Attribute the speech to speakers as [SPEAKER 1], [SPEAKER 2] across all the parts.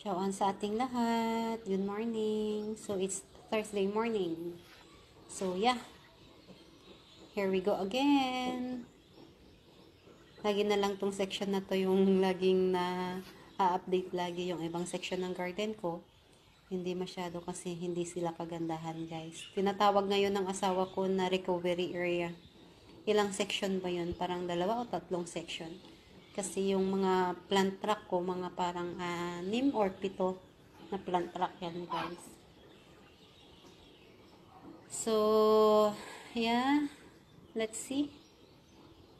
[SPEAKER 1] Shawaan sa ating lahat. Good morning. So, it's Thursday morning. So, yeah. Here we go again. Lagi na lang tong section na to yung laging na update lagi yung ibang section ng garden ko. Hindi masyado kasi hindi sila kagandahan, guys. Tinatawag ngayon ng asawa ko na recovery area. Ilang section ba yun? Parang 2 o 3 section. Kasi yung mga plant track ko, mga parang 6 or 7 na plant track yan, guys. So, yeah. Let's see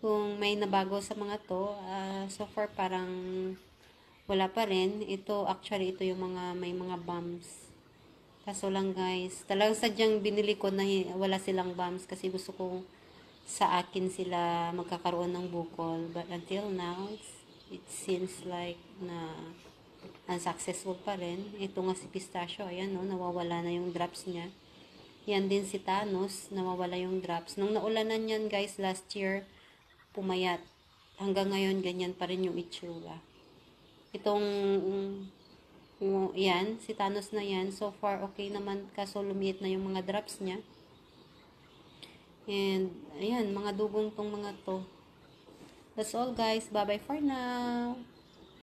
[SPEAKER 1] kung may nabago sa mga to. So far, parang wala pa rin. Actually, ito yung may mga bumps. Kaso lang, guys, talagang sadyang binili ko na wala silang bumps kasi gusto ko sa akin sila magkakaroon ng bukol. But until now, it seems like na unsuccessful pa rin. Ito nga si pistachio, ayan no, nawawala na yung drops niya. Yan din si Thanos, nawawala yung drops. Nung naulanan yan, guys, last year, pumayat. Hanggang ngayon, ganyan pa rin yung itsura. Itong, yan, si Thanos na yan, so far, okay naman, kaso lumiit na yung mga drops niya. And, ayan, mga dugong tong mga to. That's all, guys. Bye-bye for now.